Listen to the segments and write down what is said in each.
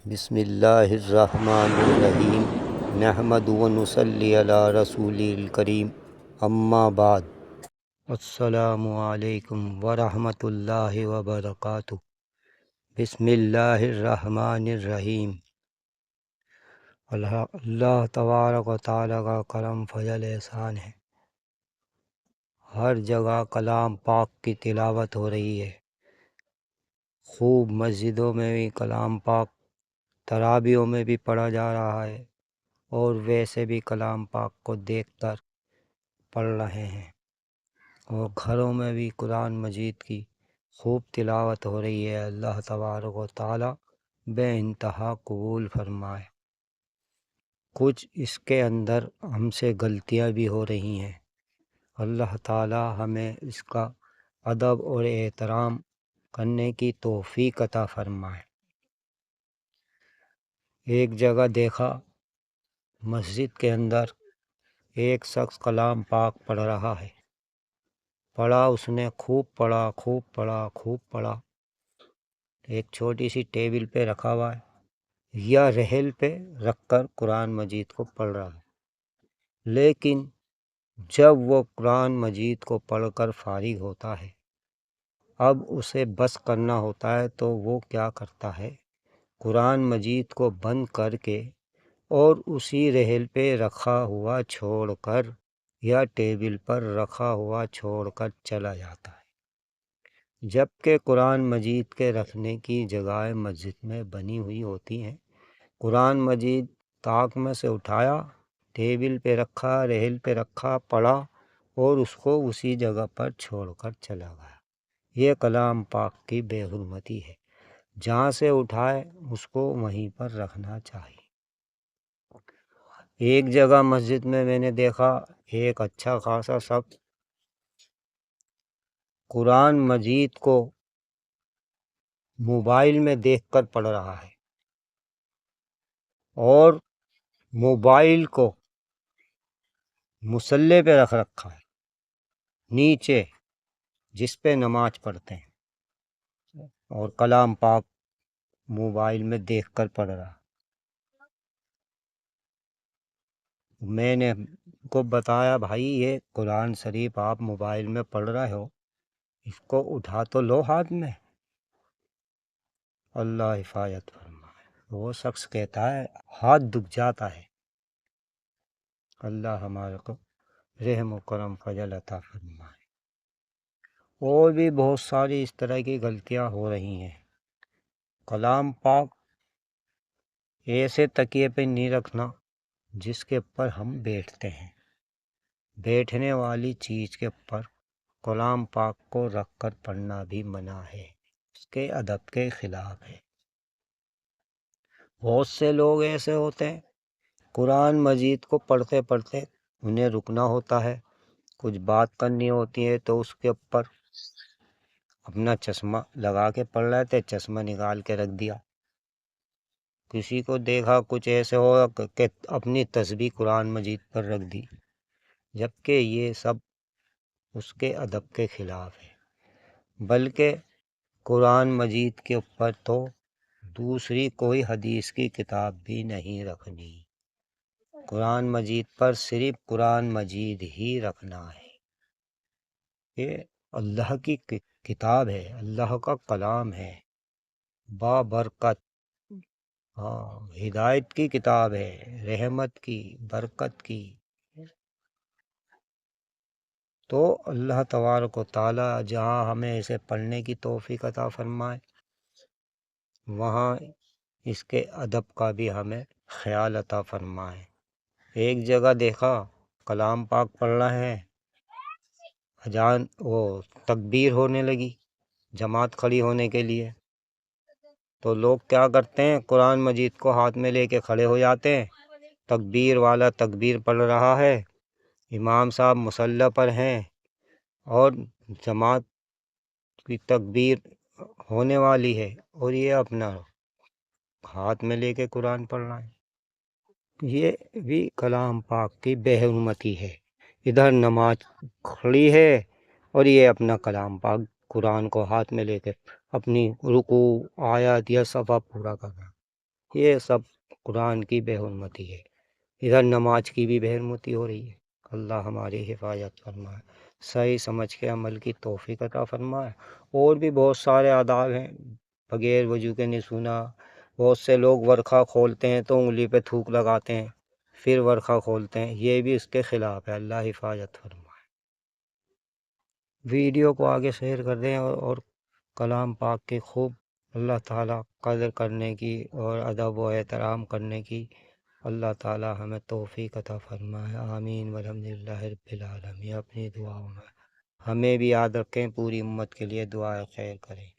بسم اللہ الرحمن الرحیم نحمد و نصلی علی رسول الکریم اما بعد السلام علیکم ورحمۃ اللہ وبرکاتہ۔ بسم اللہ الرحمن الرحیم۔ اللہ تبارک و تعالیٰ کا کرم فضل احسان ہے، ہر جگہ کلام پاک کی تلاوت ہو رہی ہے، خوب مسجدوں میں بھی کلام پاک تراویحوں میں بھی پڑھا جا رہا ہے، اور ویسے بھی کلام پاک کو دیکھ کر پڑھ رہے ہیں، اور گھروں میں بھی قرآن مجید کی خوب تلاوت ہو رہی ہے۔ اللہ تبارک و تعالیٰ بے انتہا قبول فرمائے۔ کچھ اس کے اندر ہم سے غلطیاں بھی ہو رہی ہیں، اللہ تعالیٰ ہمیں اس کا ادب اور احترام کرنے کی توفیق عطا فرمائے۔ ایک جگہ دیکھا، مسجد کے اندر ایک شخص کلام پاک پڑھ رہا ہے، پڑھا اس نے، خوب پڑھا خوب پڑھا خوب پڑھا، ایک چھوٹی سی ٹیبل پہ رکھا ہوا ہے یا رحل پہ رکھ کر قرآن مجید کو پڑھ رہا ہے، لیکن جب وہ قرآن مجید کو پڑھ کر فارغ ہوتا ہے، اب اسے بس کرنا ہوتا ہے تو وہ کیا کرتا ہے، قرآن مجید کو بند کر کے اور اسی رحل پہ رکھا ہوا چھوڑ کر یا ٹیبل پر رکھا ہوا چھوڑ کر چلا جاتا ہے، جبکہ قرآن مجید کے رکھنے کی جگہیں مسجد میں بنی ہوئی ہوتی ہیں۔ قرآن مجید طاق میں سے اٹھایا، ٹیبل پہ رکھا، رحل پہ رکھا، پڑھا اور اس کو اسی جگہ پر چھوڑ کر چلا گیا۔ یہ کلام پاک کی بے حرمتی ہے، جہاں سے اٹھائے اس کو وہیں پر رکھنا چاہیے۔ ایک جگہ مسجد میں نے دیکھا، ایک اچھا خاصا شخص قرآن مجید کو موبائل میں دیکھ کر پڑھ رہا ہے، اور موبائل کو مصلی پہ رکھ رکھا ہے، نیچے جس پہ نماز پڑھتے ہیں، اور کلام پاک موبائل میں دیکھ کر پڑھ رہا۔ میں نے کو بتایا، بھائی یہ قرآن شریف آپ موبائل میں پڑھ رہے ہو، اس کو اٹھا تو لو ہاتھ میں۔ اللہ حفاظت فرمائے۔ وہ شخص کہتا ہے ہاتھ دکھ جاتا ہے۔ اللہ ہمارے کو رحم و کرم فضل عطا فرمائے۔ اور بھی بہت ساری اس طرح کی غلطیاں ہو رہی ہیں۔ کلام پاک ایسے تکیے پہ نہیں رکھنا جس کے اوپر ہم بیٹھتے ہیں، بیٹھنے والی چیز کے اوپر کلام پاک کو رکھ کر پڑھنا بھی منع ہے، اس کے ادب کے خلاف ہے۔ بہت سے لوگ ایسے ہوتے ہیں، قرآن مجید کو پڑھتے پڑھتے انہیں رکنا ہوتا ہے، کچھ بات کرنی ہوتی ہے تو اس کے اوپر اپنا چشمہ لگا کے پڑھ رہے تھے، چشمہ نکال کے رکھ دیا۔ کسی کو دیکھا کچھ ایسے ہو کہ اپنی تسبیح قرآن مجید پر رکھ دی، جبکہ یہ سب اس کے ادب کے خلاف ہے۔ بلکہ قرآن مجید کے اوپر تو دوسری کوئی حدیث کی کتاب بھی نہیں رکھنی، قرآن مجید پر صرف قرآن مجید ہی رکھنا ہے۔ یہ اللہ کی کتاب ہے، اللہ کا کلام ہے، بابرکت، ہدایت کی کتاب ہے، رحمت کی، برکت کی۔ تو اللہ تبارک و تعالیٰ جہاں ہمیں اسے پڑھنے کی توفیق عطا فرمائے، وہاں اس کے ادب کا بھی ہمیں خیال عطا فرمائے۔ ایک جگہ دیکھا، کلام پاک پڑھ رہے ہیں، اذان تکبیر ہونے لگی جماعت کھڑی ہونے کے لیے، تو لوگ کیا کرتے ہیں، قرآن مجید کو ہاتھ میں لے کے کھڑے ہو جاتے ہیں، تکبیر والا تکبیر پڑھ رہا ہے، امام صاحب مصلی پر ہیں اور جماعت کی تکبیر ہونے والی ہے، اور یہ اپنا ہاتھ میں لے کے قرآن پڑھ رہا ہے۔ یہ بھی کلام پاک کی بے حرمتی ہے۔ ادھر نماز کھڑی ہے اور یہ اپنا کلام پاک قرآن کو ہاتھ میں لے کے اپنی رکوع، آیات یا صفحہ پورا کر رہا ہے۔ یہ سب قرآن کی بے حرمتی ہے، ادھر نماز کی بھی بے حرمتی ہو رہی ہے۔ اللہ ہماری حفاظت فرمائے، صحیح سمجھ کے عمل کی توفیق عطا فرمائے۔ اور بھی بہت سارے آداب ہیں، بغیر وضو کے نہیں سونا۔ بہت سے لوگ ورقہ کھولتے ہیں تو انگلی پہ تھوک لگاتے ہیں، پھر ورقہ کھولتے ہیں، یہ بھی اس کے خلاف ہے۔ اللہ حفاظت فرمائے۔ ویڈیو کو آگے شیئر کر دیں اور کلام پاک کی خوب اللہ تعالیٰ قدر کرنے کی اور ادب و احترام کرنے کی اللہ تعالیٰ ہمیں توفیق عطا فرمائے۔ آمین والحمدللہ رب العالمین۔ اپنی دعاؤں میں ہمیں بھی یاد رکھیں، پوری امت کے لیے دعائیں خیر کریں۔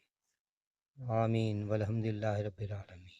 آمین والحمدللہ رب العالمین۔